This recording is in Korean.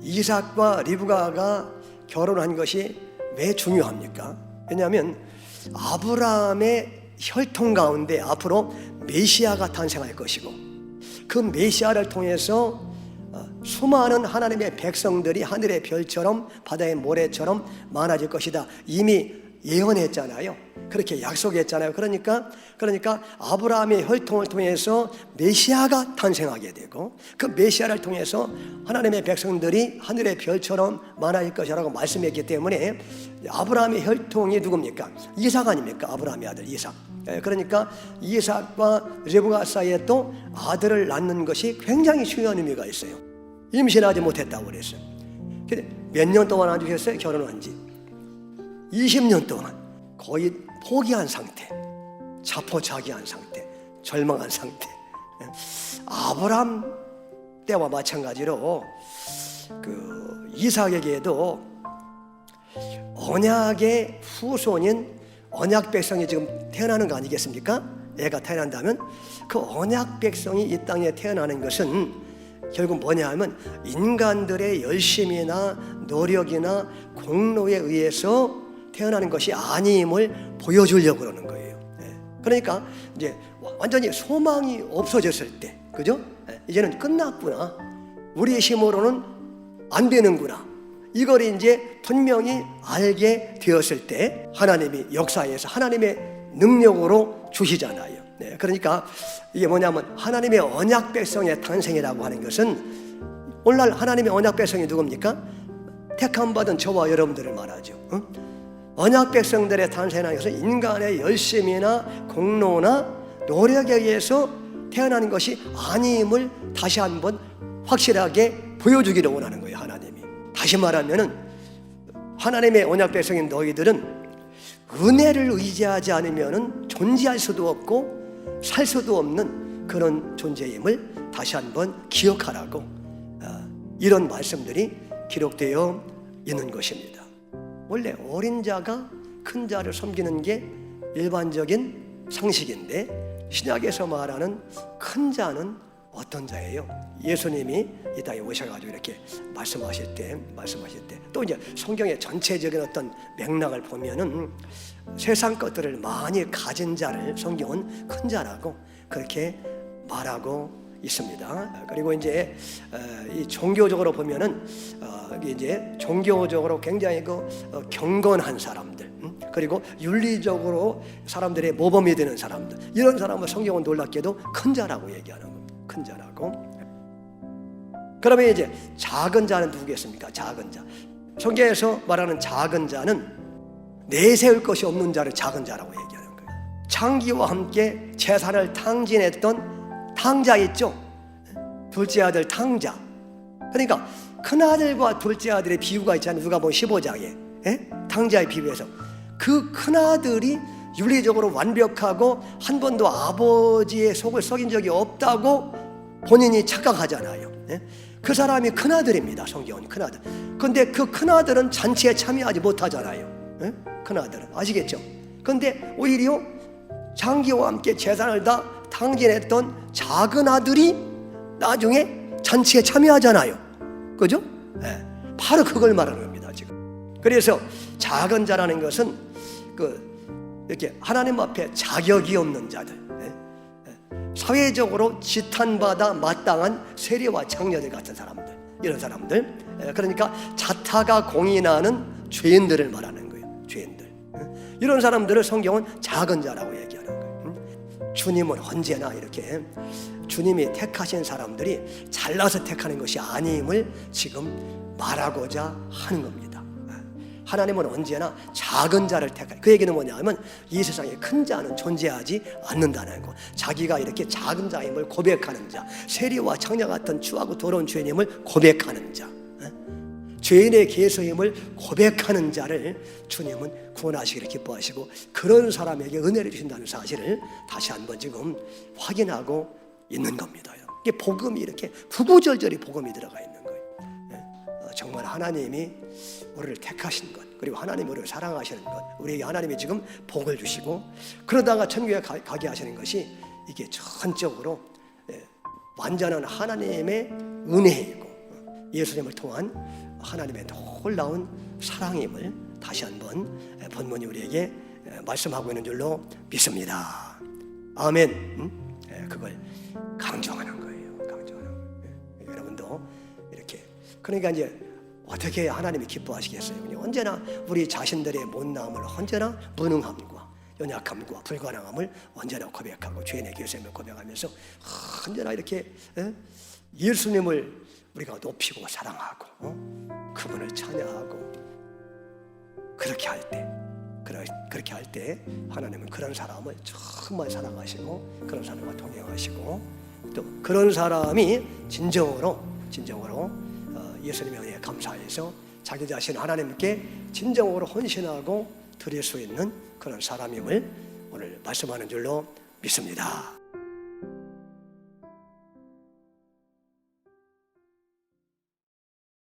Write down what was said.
이삭과 리브가가 결혼한 것이 왜 중요합니까? 왜냐하면 아브라함의 혈통 가운데 앞으로 메시아가 탄생할 것이고, 그 메시아를 통해서 수많은 하나님의 백성들이 하늘의 별처럼 바다의 모래처럼 많아질 것이다. 이미 예언했잖아요. 그렇게 약속했잖아요. 그러니까 아브라함의 혈통을 통해서 메시아가 탄생하게 되고, 그 메시아를 통해서 하나님의 백성들이 하늘의 별처럼 많아질 것이라고 말씀했기 때문에 아브라함의 혈통이 누굽니까? 이삭 아닙니까? 아브라함의 아들 이삭. 그러니까 이삭과 리브가 사이에 또 아들을 낳는 것이 굉장히 중요한 의미가 있어요. 임신하지 못했다고 그랬어요. 근데 몇 년 동안 안 주셨어요? 결혼한 지 20년 동안 거의 포기한 상태, 자포자기한 상태, 절망한 상태. 아브라함 때와 마찬가지로 그 이삭에게도 언약의 후손인 언약 백성이 지금 태어나는 거 아니겠습니까? 애가 태어난다면 그 언약 백성이 이 땅에 태어나는 것은 결국 뭐냐 하면 인간들의 열심이나 노력이나 공로에 의해서 태어나는 것이 아님을 보여주려고 그러는 거예요. 그러니까 이제 완전히 소망이 없어졌을 때, 그죠? 이제는 끝났구나, 우리의 힘으로는 안 되는구나, 이걸 이제 분명히 알게 되었을 때 하나님이 역사에서 하나님의 능력으로 주시잖아요. 그러니까 이게 뭐냐면 하나님의 언약 백성의 탄생이라고 하는 것은, 오늘날 하나님의 언약 백성이 누굽니까? 택함 받은 저와 여러분들을 말하죠. 언약 백성들의 탄생이라는 것은 인간의 열심이나 공로나 노력에 의해서 태어나는 것이 아님을 다시 한번 확실하게 보여주기를 원하는 거예요, 하나님이. 다시 말하면은 하나님의 언약 백성인 너희들은 은혜를 의지하지 않으면은 존재할 수도 없고 살 수도 없는 그런 존재임을 다시 한번 기억하라고 이런 말씀들이 기록되어 있는 것입니다. 원래 어린 자가 큰 자를 섬기는 게 일반적인 상식인데, 신약에서 말하는 큰 자는 어떤 자예요? 예수님이 이 땅에 오셔가지고 이렇게 말씀하실 때 또 이제 성경의 전체적인 어떤 맥락을 보면은 세상 것들을 많이 가진 자를 성경은 큰 자라고 그렇게 말하고 있습니다. 그리고 이제 이 종교적으로 보면은 이제 종교적으로 굉장히 경건한 사람들, 그리고 윤리적으로 사람들의 모범이 되는 사람들, 이런 사람을 성경은 놀랍게도 큰 자라고 얘기하는 겁니다. 큰 자라고. 그러면 이제 작은 자는 누구겠습니까? 작은 자. 성경에서 말하는 작은 자는 내세울 것이 없는 자를 작은 자라고 얘기하는 거예요. 창기와 함께 재산을 탕진했던 탕자 있죠? 둘째 아들 탕자. 그러니까 큰아들과 둘째 아들의 비유가 있잖아요. 누가복음 15장에 탕자의 비유에서 그 큰아들이 윤리적으로 완벽하고 한 번도 아버지의 속을 썩인 적이 없다고 본인이 착각하잖아요. 그 사람이 큰아들입니다. 성경은 큰아들. 근데 그 큰아들은 잔치에 참여하지 못하잖아요. 큰아들은 아시겠죠? 근데 오히려 장기와 함께 재산을 다 탕진했던 작은 아들이 나중에 잔치에 참여하잖아요. 그죠? 바로 그걸 말하는 겁니다, 지금. 그래서 작은 자라는 것은 이렇게 하나님 앞에 자격이 없는 자들, 사회적으로 지탄받아 마땅한 세리와 장녀들 같은 사람들, 이런 사람들, 그러니까 자타가 공인하는 죄인들을 말하는 거예요. 죄인들. 이런 사람들을 성경은 작은 자라고 얘기하는 거예요. 주님은 언제나 이렇게 주님이 택하신 사람들이 잘나서 택하는 것이 아님을 지금 말하고자 하는 겁니다. 하나님은 언제나 작은 자를 택할. 그 얘기는 뭐냐 하면 이 세상에 큰 자는 존재하지 않는다는 것. 자기가 이렇게 작은 자임을 고백하는 자, 세리와 창녀 같은 추하고 더러운 죄인임을 고백하는 자, 죄인의 계수임을 고백하는 자를 주님은 구원하시기를 기뻐하시고, 그런 사람에게 은혜를 주신다는 사실을 다시 한번 지금 확인하고 있는 겁니다. 이게 복음이 이렇게 구구절절히 복음이 들어가 있는 거예요. 정말 하나님이 우리를 택하신 것, 그리고 하나님이 우리를 사랑하시는 것, 우리에게 하나님이 지금 복을 주시고 그러다가 천국에 가게 하시는 것이 이게 전적으로 완전한 하나님의 은혜이고, 예수님을 통한 하나님의 놀라운 사랑임을 다시 한번 본문이 우리에게 말씀하고 있는 줄로 믿습니다. 아멘. 그걸 강조하는 거예요. 강조하는 거예요. 여러분도 이렇게, 그러니까 이제 어떻게 하나님이 기뻐하시겠어요? 언제나 우리 자신들의 못나음을, 언제나 무능함과 연약함과 불가능함을 언제나 고백하고 죄인의 계셈을 고백하면서 언제나 이렇게 예수님을 우리가 높이고 사랑하고 그분을 찬양하고 그렇게 할 때 하나님은 그런 사람을 정말 사랑하시고 그런 사람과 동행하시고 또 그런 사람이 진정으로 예수님의 은혜에 감사해서 자기 자신 하나님께 진정으로 헌신하고 드릴 수 있는 그런 사람임을 오늘 말씀하는 줄로 믿습니다.